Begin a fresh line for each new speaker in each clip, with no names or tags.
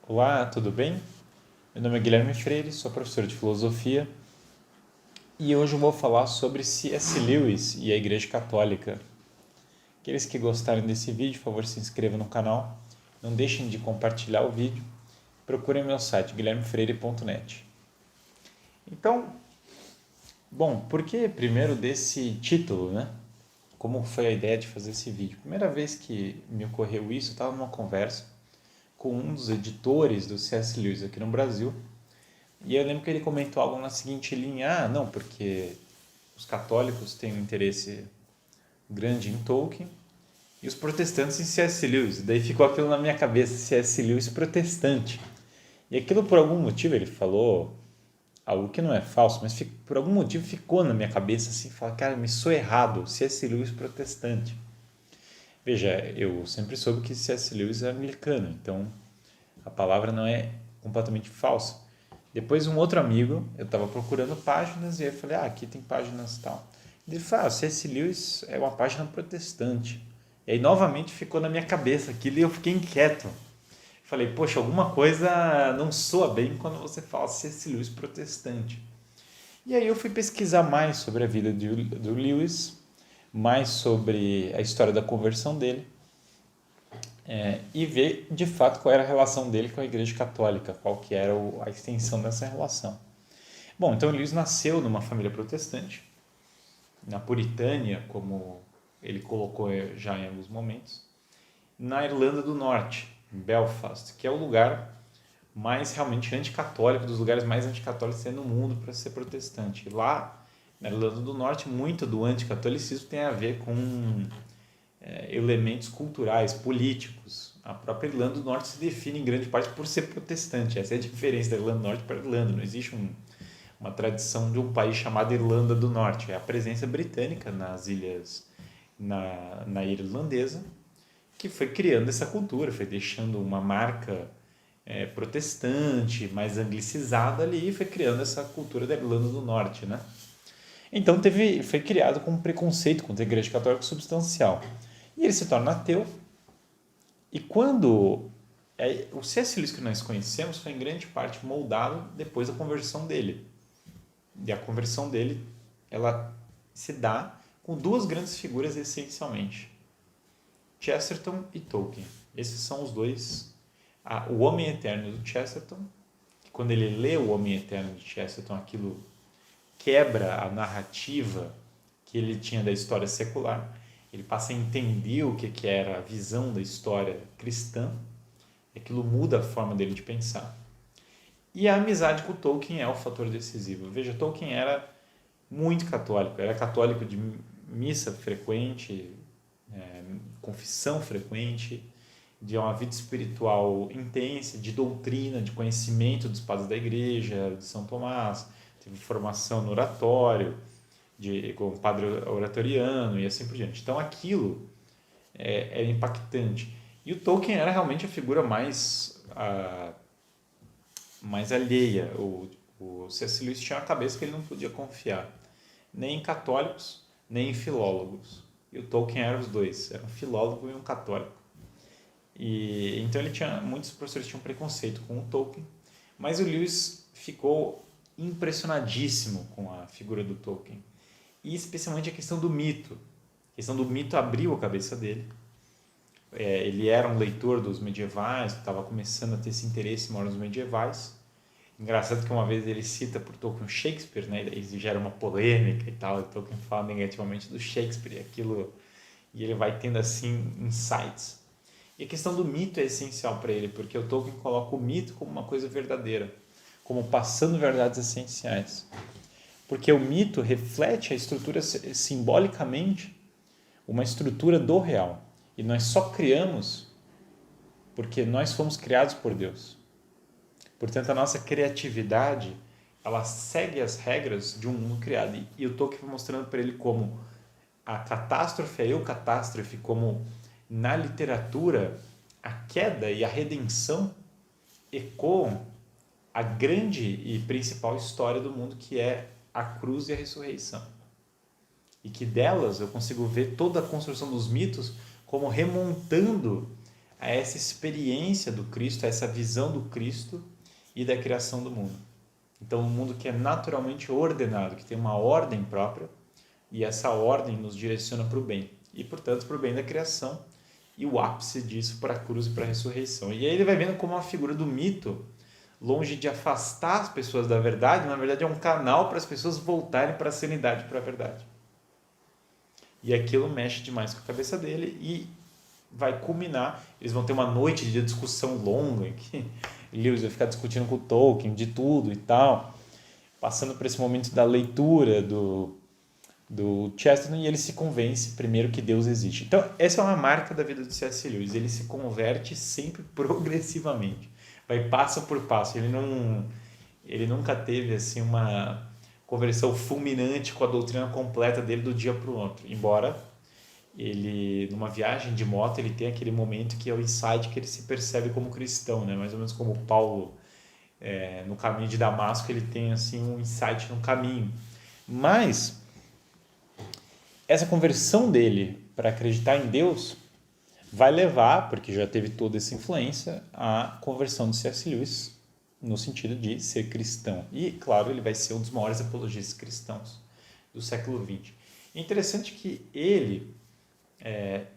Olá, tudo bem? Meu nome é Guilherme Freire, sou professor de filosofia e hoje eu vou falar sobre C.S. Lewis e a Igreja Católica. Aqueles que gostarem desse vídeo, por favor, se inscrevam no canal, não deixem de compartilhar o vídeo, procurem meu site guilhermefreire.net. Então, bom, por que primeiro desse título, né? Como foi a ideia de fazer esse vídeo? Primeira vez que me ocorreu isso, eu estava numa conversa com um dos editores do C.S. Lewis aqui no Brasil. E eu lembro que ele comentou algo na seguinte linha: não, porque os católicos têm um interesse grande em Tolkien e os protestantes em C.S. Lewis. E daí ficou aquilo na minha cabeça, C.S. Lewis protestante. E aquilo por algum motivo, ele falou algo que não é falso, mas por algum motivo ficou na minha cabeça assim, falar, cara, me sou errado, C.S. Lewis protestante. Veja, eu sempre soube que C.S. Lewis é anglicano, então a palavra não é completamente falsa. Depois um outro amigo, eu estava procurando páginas e aí eu falei, aqui tem páginas e tal. Ele falou, C.S. Lewis é uma página protestante. E aí novamente ficou na minha cabeça aquilo e eu fiquei inquieto. Falei, poxa, alguma coisa não soa bem quando você fala C.S. Lewis protestante. E aí eu fui pesquisar mais sobre a vida do Lewis, mais sobre a história da conversão dele, e ver de fato qual era a relação dele com a Igreja Católica, qual que era a extensão dessa relação. Bom, então Lewis nasceu numa família protestante, na Puritânia, como ele colocou já em alguns momentos, na Irlanda do Norte, em Belfast, que é o lugar mais realmente anticatólico, dos lugares mais anticatólicos que tem no mundo para ser protestante. E lá, na Irlanda do Norte, muito do anticatolicismo tem a ver com elementos culturais, políticos. A própria Irlanda do Norte se define em grande parte por ser protestante. Essa é a diferença da Irlanda do Norte para a Irlanda. Não existe uma tradição de um país chamado Irlanda do Norte. É a presença britânica nas ilhas, na ilha irlandesa, que foi criando essa cultura, foi deixando uma marca protestante, mais anglicizada ali, e foi criando essa cultura da Irlanda do Norte, né? Então foi criado com um preconceito contra a Igreja Católica substancial. E ele se torna ateu. E quando o C.S. Lewis que nós conhecemos foi em grande parte moldado depois da conversão dele. E a conversão dele, ela se dá com duas grandes figuras essencialmente: Chesterton e Tolkien. Esses são os dois. O Homem Eterno do Chesterton, que quando ele lê o Homem Eterno de Chesterton, aquilo quebra a narrativa que ele tinha da história secular. Ele passa a entender o que era a visão da história cristã. Aquilo muda a forma dele de pensar. E a amizade com Tolkien é o fator decisivo. Veja, Tolkien era muito católico. Era católico de missa frequente, confissão frequente, de uma vida espiritual intensa, de doutrina, de conhecimento dos padres da igreja, de São Tomás. Teve formação no oratório, como padre oratoriano e assim por diante. Então aquilo era impactante. E o Tolkien era realmente a figura mais alheia. O C.S. Lewis tinha uma cabeça que ele não podia confiar, nem em católicos, nem em filólogos. E o Tolkien era os dois, era um filólogo e um católico. E então muitos professores tinham preconceito com o Tolkien, mas o Lewis ficou impressionadíssimo com a figura do Tolkien. E especialmente a questão do mito. A questão do mito abriu a cabeça dele. Ele era um leitor dos medievais, estava começando a ter esse interesse maior nos medievais. Engraçado que uma vez ele cita por Tolkien Shakespeare, né? E gera uma polêmica e tal, e Tolkien fala negativamente do Shakespeare e ele vai tendo assim insights. E a questão do mito é essencial para ele, porque o Tolkien coloca o mito como uma coisa verdadeira, como passando verdades essenciais. Porque o mito reflete a estrutura simbolicamente, uma estrutura do real. E nós só criamos porque nós fomos criados por Deus. Portanto, a nossa criatividade, ela segue as regras de um mundo criado. E eu estou aqui mostrando para ele como a catástrofe, a eucatástrofe, como na literatura a queda e a redenção ecoam a grande e principal história do mundo, que é a cruz e a ressurreição. E que delas eu consigo ver toda a construção dos mitos como remontando a essa experiência do Cristo, a essa visão do Cristo e da criação do mundo. Então, um mundo que é naturalmente ordenado, que tem uma ordem própria, e essa ordem nos direciona para o bem, e, portanto, para o bem da criação, e o ápice disso para a cruz e para a ressurreição. E aí ele vai vendo como a figura do mito, longe de afastar as pessoas da verdade, na verdade é um canal para as pessoas voltarem para a sanidade, para a verdade. E aquilo mexe demais com a cabeça dele e vai culminar. Eles vão ter uma noite de discussão longa, em que Lewis vai ficar discutindo com o Tolkien de tudo e tal, passando por esse momento da leitura do Chesterton, e ele se convence primeiro que Deus existe. Então, essa é uma marca da vida do C.S. Lewis. Ele se converte sempre progressivamente. Vai passo por passo. Ele nunca teve assim uma conversão fulminante com a doutrina completa dele do dia para o outro. Embora ele, numa viagem de moto, ele tenha aquele momento que é o insight que ele se percebe como cristão, né? Mais ou menos como Paulo, no caminho de Damasco, ele tem assim um insight no caminho. Mas essa conversão dele para acreditar em Deus vai levar, porque já teve toda essa influência, à conversão de C.S. Lewis no sentido de ser cristão. E, claro, ele vai ser um dos maiores apologistas cristãos do século XX. É interessante que ele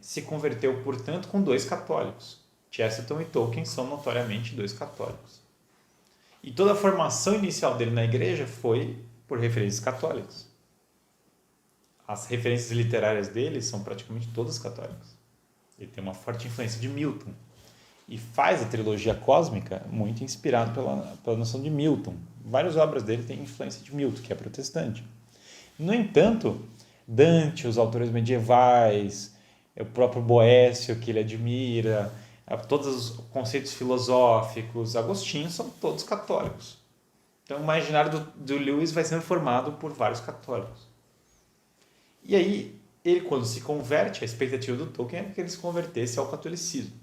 se converteu, portanto, com dois católicos. Chesterton e Tolkien são notoriamente dois católicos. E toda a formação inicial dele na igreja foi por referências católicas. As referências literárias dele são praticamente todas católicas. Ele tem uma forte influência de Milton. E faz a trilogia cósmica muito inspirado pela noção de Milton. Várias obras dele têm influência de Milton, que é protestante. No entanto, Dante, os autores medievais, o próprio Boécio, que ele admira, todos os conceitos filosóficos, Agostinho, são todos católicos. Então, o imaginário do Lewis vai sendo formado por vários católicos. E aí, ele, quando se converte, a expectativa do Tolkien é que ele se convertesse ao catolicismo.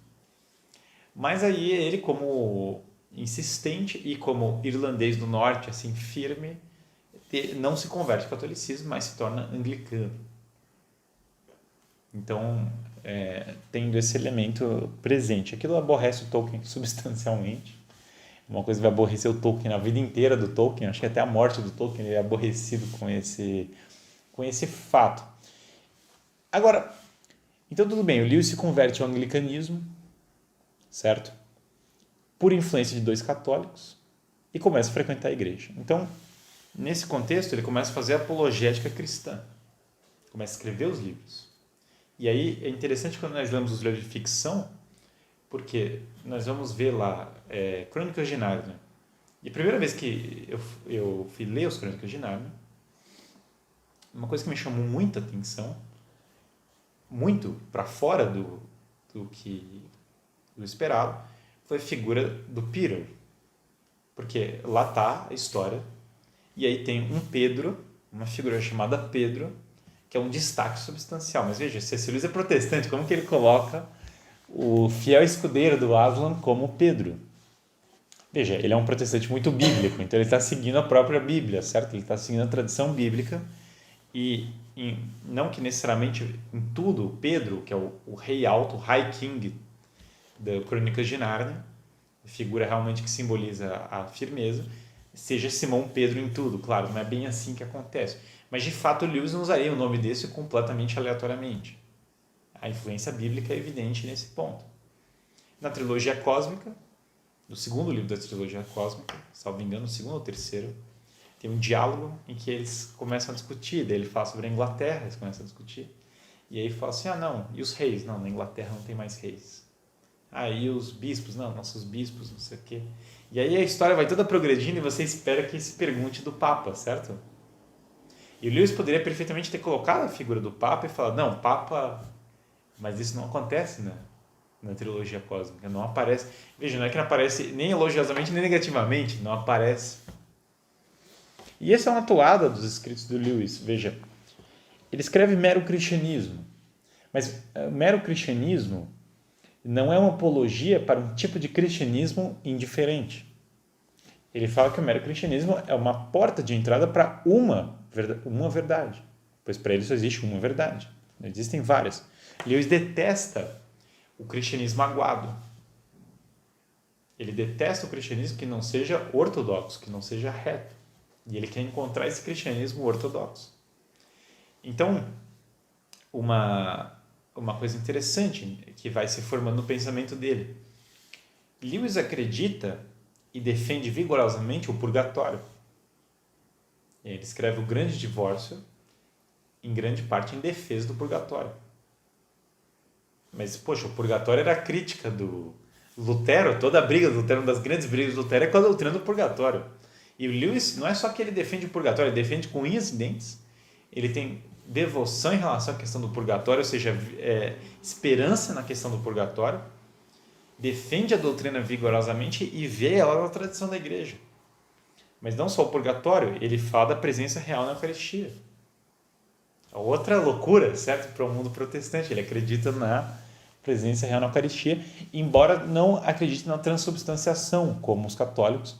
Mas aí, ele, como insistente e como irlandês do norte, assim, firme, não se converte ao catolicismo, mas se torna anglicano. Então, tendo esse elemento presente. Aquilo aborrece o Tolkien substancialmente. Uma coisa que vai aborrecer o Tolkien na vida inteira do Tolkien, acho que até a morte do Tolkien ele é aborrecido com esse fato. Agora, então tudo bem, o Lewis se converte ao anglicanismo, certo? Por influência de dois católicos, e começa a frequentar a igreja. Então, nesse contexto, ele começa a fazer apologética cristã, começa a escrever os livros. E aí é interessante quando nós lemos os livros de ficção, porque nós vamos ver lá Crônicas de Nárnia. E a primeira vez que eu fui ler os Crônicas de Nárnia, uma coisa que me chamou muita atenção, muito para fora do esperado, foi a figura do Peter. Porque lá está a história, e aí tem um Pedro, uma figura chamada Pedro, que é um destaque substancial. Mas veja, C.S. Lewis é protestante, como que ele coloca o fiel escudeiro do Aslan como Pedro? Veja, ele é um protestante muito bíblico, então ele está seguindo a própria Bíblia, certo? Ele está seguindo a tradição bíblica, e não que necessariamente em tudo, Pedro, que é o rei alto, o High King da Crônicas de Nárnia, figura realmente que simboliza a firmeza, seja Simão Pedro em tudo. Claro, não é bem assim que acontece. Mas, de fato, Lewis não usaria o nome desse completamente aleatoriamente. A influência bíblica é evidente nesse ponto. Na trilogia cósmica, no segundo livro da trilogia cósmica, salvo engano, no segundo ou terceiro, tem um diálogo em que eles começam a discutir. Daí ele fala sobre a Inglaterra, eles começam a discutir. E aí fala assim, não, e os reis? Não, na Inglaterra não tem mais reis. E os bispos? Não, nossos bispos, não sei o quê. E aí a história vai toda progredindo e você espera que se pergunte do Papa, certo? E o Lewis poderia perfeitamente ter colocado a figura do Papa e falar, não, Papa... Mas isso não acontece na trilogia cósmica, não aparece. Veja, não é que não aparece nem elogiosamente nem negativamente, não aparece. E essa é uma toada dos escritos do Lewis. Veja, ele escreve mero cristianismo, mas mero cristianismo não é uma apologia para um tipo de cristianismo indiferente. Ele fala que o mero cristianismo é uma porta de entrada para uma verdade, pois para ele só existe uma verdade, não existem várias. Lewis detesta o cristianismo aguado. Ele detesta o cristianismo que não seja ortodoxo, que não seja reto. E ele quer encontrar esse cristianismo ortodoxo. Então, uma coisa interessante que vai se formando no pensamento dele. Lewis acredita e defende vigorosamente o purgatório. Ele escreve o Grande Divórcio, em grande parte em defesa do purgatório. Mas, poxa, o purgatório era a crítica do Lutero, toda a briga do Lutero, uma das grandes brigas do Lutero é com a doutrina do purgatório. E o Lewis, não é só que ele defende o purgatório, ele defende com unhas e dentes. Ele tem devoção em relação à questão do purgatório, ou seja, esperança na questão do purgatório, defende a doutrina vigorosamente e vê ela na tradição da igreja. Mas não só o purgatório, ele fala da presença real na Eucaristia. Outra loucura, certo? Para o mundo protestante. Ele acredita na presença real na Eucaristia, embora não acredite na transubstanciação, como os católicos.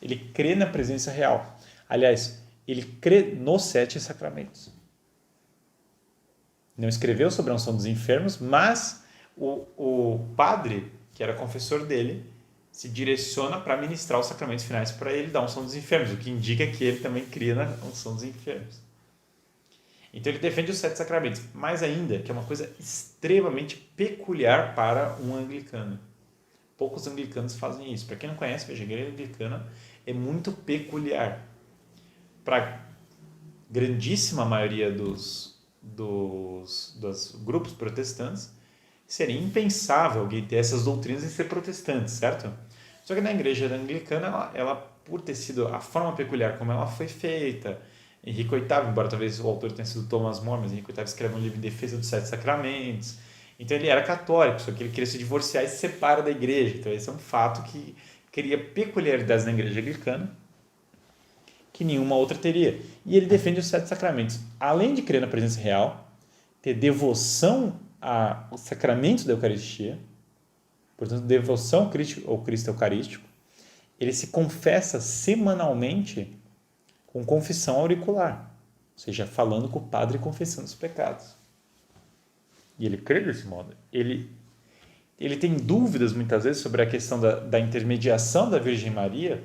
Ele crê na presença real. Aliás, ele crê nos 7 sacramentos. Não escreveu sobre a unção dos enfermos, mas o padre, que era confessor dele, se direciona para ministrar os sacramentos finais para ele da unção dos enfermos, o que indica que ele também cria na unção dos enfermos. Então ele defende os 7 sacramentos, mais ainda, que é uma coisa extremamente peculiar para um anglicano. Poucos anglicanos fazem isso. Para quem não conhece, veja, a igreja anglicana é muito peculiar. Para a grandíssima maioria dos grupos protestantes, seria impensável alguém ter essas doutrinas e ser protestante, certo? Só que na igreja anglicana, ela por ter sido a forma peculiar como ela foi feita, Henrique VIII, embora talvez o autor tenha sido Thomas More, mas Henrique VIII escreve um livro em defesa dos 7 sacramentos. Então ele era católico, só que ele queria se divorciar e se separa da igreja. Então esse é um fato que cria peculiaridades na igreja anglicana que nenhuma outra teria. E ele defende os 7 sacramentos. Além de crer na presença real, ter devoção aos sacramentos da Eucaristia, portanto, devoção ao Cristo Eucarístico, ele se confessa semanalmente com confissão auricular, ou seja, falando com o padre e confessando os pecados. E ele crê desse modo. Ele tem dúvidas muitas vezes sobre a questão da intermediação da Virgem Maria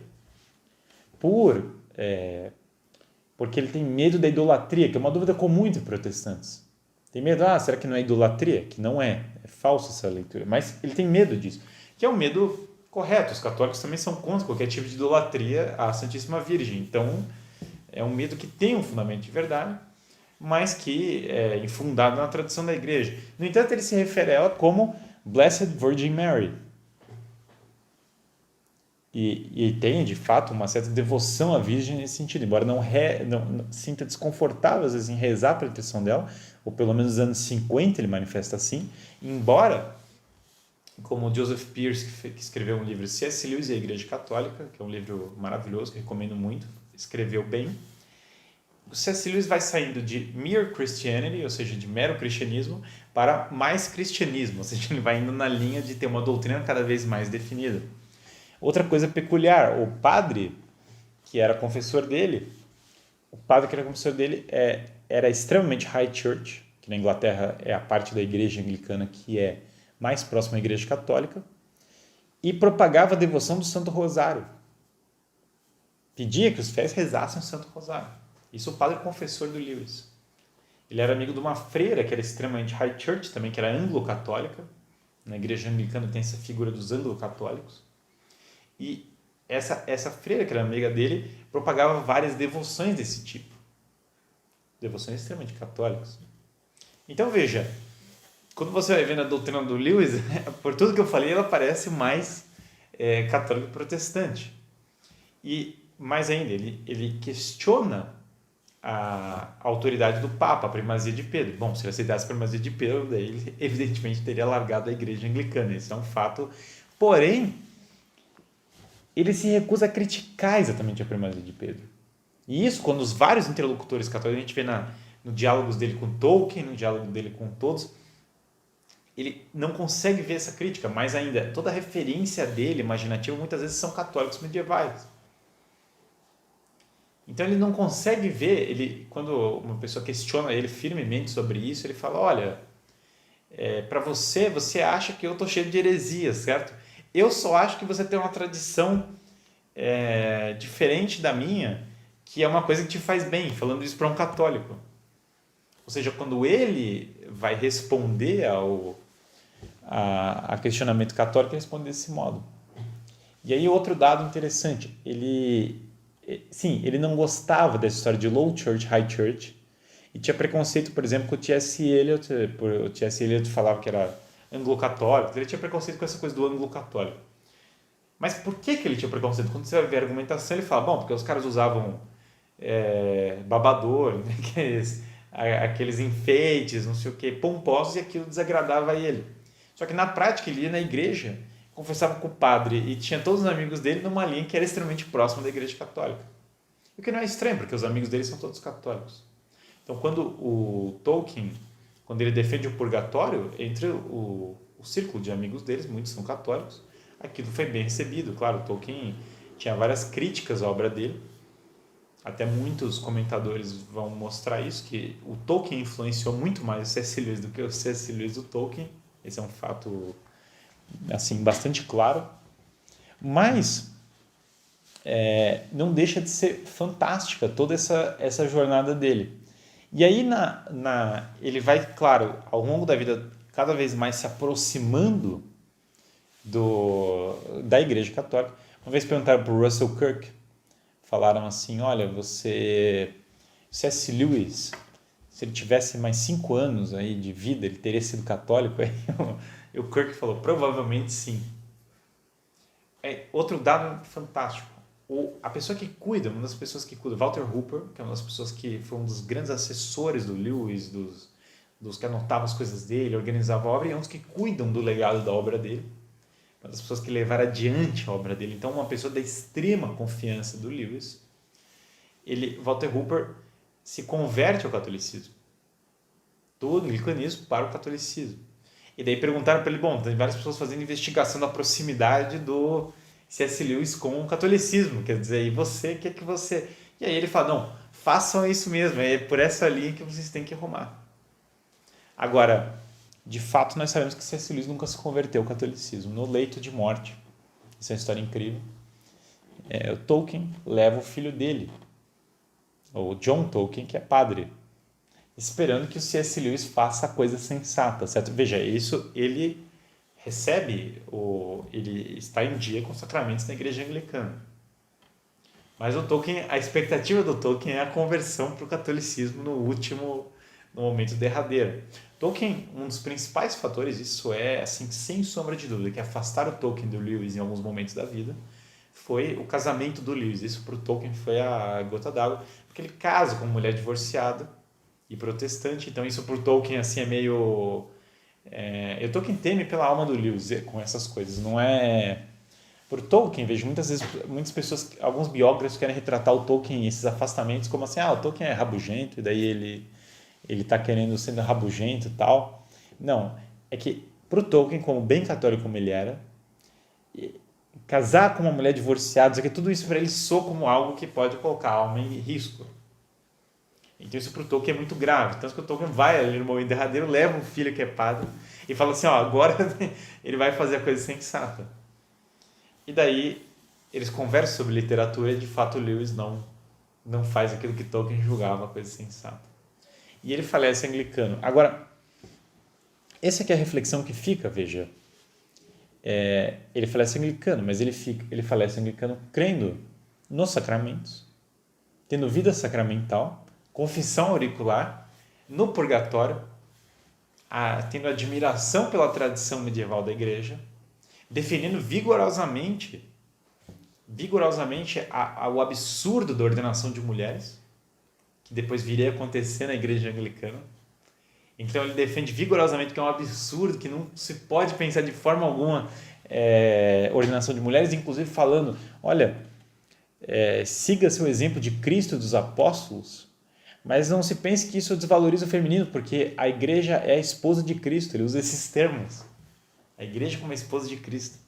porque ele tem medo da idolatria, que é uma dúvida comum entre protestantes. Tem medo, será que não é idolatria? Que não é falsa essa leitura. Mas ele tem medo disso, que é um medo correto. Os católicos também são contra qualquer tipo de idolatria à Santíssima Virgem. Então, é um medo que tem um fundamento de verdade, mas que é infundado na tradição da igreja. No entanto, ele se refere a ela como Blessed Virgin Mary. E tem, de fato, uma certa devoção à Virgem nesse sentido, embora não sinta desconfortável, às vezes, em rezar pela intercessão dela, ou pelo menos nos anos 50 ele manifesta assim, embora, como Joseph Pearce, que escreveu um livro C.S. Lewis e a Igreja Católica, que é um livro maravilhoso, que recomendo muito, escreveu bem, o C.S. Lewis vai saindo de mere Christianity, ou seja, de mero cristianismo, para mais cristianismo, ou seja, ele vai indo na linha de ter uma doutrina cada vez mais definida. Outra coisa peculiar, o padre que era confessor dele, era extremamente high church, que na Inglaterra é a parte da igreja anglicana que é mais próxima à igreja católica, e propagava a devoção do Santo Rosário. Pedia que os fiéis rezassem o Santo Rosário. Isso o padre confessor do Lewis. Ele era amigo de uma freira que era extremamente high church também, que era anglo-católica. Na igreja anglicana tem essa figura dos anglo-católicos. E essa freira, que era amiga dele, propagava várias devoções desse tipo. Devoções extremamente católicas. Então, veja, quando você vai vendo a doutrina do Lewis, por tudo que eu falei, ela parece mais católico protestante. E, mais ainda, ele questiona a autoridade do Papa, a primazia de Pedro. Bom, se ele aceitasse a primazia de Pedro, daí ele evidentemente teria largado a igreja anglicana. Isso é um fato. Porém, ele se recusa a criticar exatamente a primazia de Pedro. E isso, quando os vários interlocutores católicos, a gente vê no diálogos dele com Tolkien, no diálogo dele com todos, ele não consegue ver essa crítica, mas ainda, toda a referência dele, imaginativa, muitas vezes são católicos medievais. Então ele não consegue ver, quando uma pessoa questiona ele firmemente sobre isso, ele fala, olha, Para você, você acha que eu estou cheio de heresias, certo? Eu só acho que você tem uma tradição diferente da minha, que é uma coisa que te faz bem, falando isso para um católico. Ou seja, quando ele vai responder a questionamento católico, ele responde desse modo. E aí outro dado interessante, ele não gostava dessa história de low church, high church, e tinha preconceito, por exemplo, com o T.S. Eliot, o T.S. Eliot falava que era anglo-católico, ele tinha preconceito com essa coisa do anglo-católico. Mas por que ele tinha preconceito? Quando você vai ver a argumentação, ele fala, bom, porque os caras usavam babador, né? aqueles enfeites, não sei o que, pomposos, e aquilo desagradava a ele. Só que na prática ele ia na igreja, confessava com o padre e tinha todos os amigos dele numa linha que era extremamente próxima da igreja católica. O que não é estranho, porque os amigos dele são todos católicos. Então quando o Tolkien, quando ele defende o purgatório, entre o círculo de amigos deles, muitos são católicos, aquilo foi bem recebido. Claro, o Tolkien tinha várias críticas à obra dele, até muitos comentadores vão mostrar isso, que o Tolkien influenciou muito mais o C.S. Lewis do que o C.S. Lewis do Tolkien. Esse é um fato assim, bastante claro. Mas não deixa de ser fantástica toda essa jornada dele. E aí ele vai, claro, ao longo da vida, cada vez mais se aproximando da Igreja Católica. Uma vez perguntaram para o Russell Kirk, falaram assim, olha, C.S. Lewis, se ele tivesse mais 5 anos aí de vida, ele teria sido católico? Aí o Kirk falou, provavelmente sim. Outro dado fantástico, a pessoa que cuida, uma das pessoas que cuida, Walter Hooper, que é uma das pessoas que foi um dos grandes assessores do Lewis, dos que anotavam as coisas dele, organizavam a obra, e é um dos que cuidam do legado da obra dele, uma das pessoas que levaram adiante a obra dele. Então, uma pessoa da extrema confiança do Lewis, Walter Hooper se converte ao catolicismo, do anglicanismo para o catolicismo. E daí perguntaram para ele, bom, tem várias pessoas fazendo investigação da proximidade do C.S. Lewis com o catolicismo, quer dizer, e você, o que é que você... E aí ele fala, não, façam isso mesmo, é por essa linha que vocês têm que arrumar. Agora, de fato, nós sabemos que C.S. Lewis nunca se converteu ao catolicismo, no leito de morte. Isso é uma história incrível. O Tolkien leva o filho dele, o John Tolkien, que é padre, esperando que o C.S. Lewis faça a coisa sensata, certo? Veja, isso ele recebe, ele está em dia com os sacramentos na igreja anglicana. Mas o Tolkien, a expectativa do Tolkien é a conversão para o catolicismo no momento derradeiro. Tolkien, um dos principais fatores, isso é assim, sem sombra de dúvida, que afastaram o Tolkien do Lewis em alguns momentos da vida, foi o casamento do Lewis. Isso para o Tolkien foi a gota d'água, porque ele casa com uma mulher divorciada e protestante, então isso para o Tolkien assim, é meio... o Tolkien teme pela alma do Lewis com essas coisas, não é... Por Tolkien, vejo muitas vezes, muitas pessoas, alguns biógrafos querem retratar o Tolkien, esses afastamentos, como assim, o Tolkien é rabugento, e daí ele está querendo sendo rabugento e tal. Não, é que para o Tolkien, como bem católico como ele era, casar com uma mulher divorciada, que tudo isso para ele soa como algo que pode colocar a alma em risco. Então isso para o Tolkien é muito grave. Tanto que o Tolkien vai ali no momento derradeiro, leva um filho que é padre e fala assim, agora ele vai fazer a coisa sensata. E daí eles conversam sobre literatura e de fato o Lewis não faz aquilo que Tolkien julgava a coisa sensata. E ele falece anglicano. Agora, essa aqui é a reflexão que fica, veja. Ele falece anglicano, mas ele falece anglicano crendo nos sacramentos, tendo vida sacramental, confissão auricular, no purgatório, tendo admiração pela tradição medieval da igreja, defendendo vigorosamente o absurdo da ordenação de mulheres, que depois viria a acontecer na igreja anglicana. Então ele defende vigorosamente que é um absurdo, que não se pode pensar de forma alguma ordenação de mulheres, inclusive falando, olha, siga seu exemplo de Cristo e dos apóstolos, mas não se pense que isso desvaloriza o feminino, porque a igreja é a esposa de Cristo, ele usa esses termos. A igreja como a esposa de Cristo,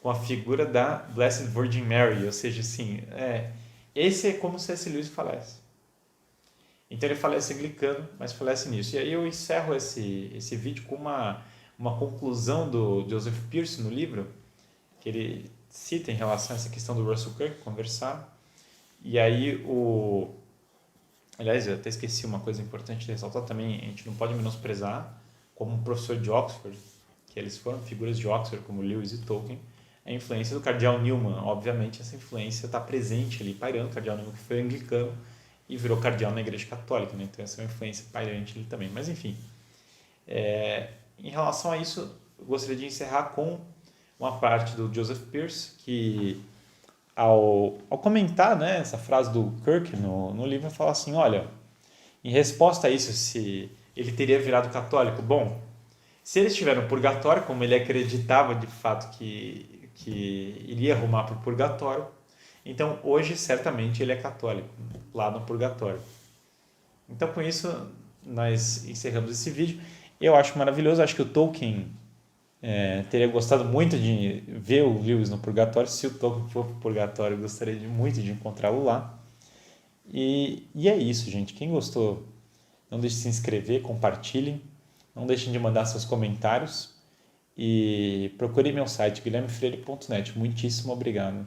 com a figura da Blessed Virgin Mary, ou seja, assim, esse é como C.S. Lewis falece. Então ele falece anglicano, mas falece nisso. E aí eu encerro esse vídeo com uma conclusão do Joseph Pearce no livro, que ele cita em relação a essa questão do Russell Kirk, conversar. E aí Aliás, eu até esqueci uma coisa importante de ressaltar também, a gente não pode menosprezar como um professor de Oxford, que eles foram figuras de Oxford, como Lewis e Tolkien, a influência do cardeal Newman. Obviamente, essa influência está presente ali, pairando. O cardeal Newman que foi anglicano e virou cardeal na Igreja Católica, né? Então essa é uma influência pairante ali também. Mas enfim, em relação a isso, eu gostaria de encerrar com uma parte do Joseph Pearce, que ao comentar, né, essa frase do Kirk no livro, fala assim, olha, em resposta a isso, se ele teria virado católico, bom, se ele estiver no purgatório, como ele acreditava de fato que iria rumar para o purgatório, então hoje certamente ele é católico, lá no purgatório. Então com isso nós encerramos esse vídeo. Eu acho maravilhoso, acho que o Tolkien teria gostado muito de ver o Lewis no purgatório. Se o Tolkien for para o purgatório, eu gostaria muito de encontrá-lo lá. E é isso, gente. Quem gostou, não deixe de se inscrever, compartilhem, não deixem de mandar seus comentários e procure meu site guilhermefreire.net. Muitíssimo obrigado.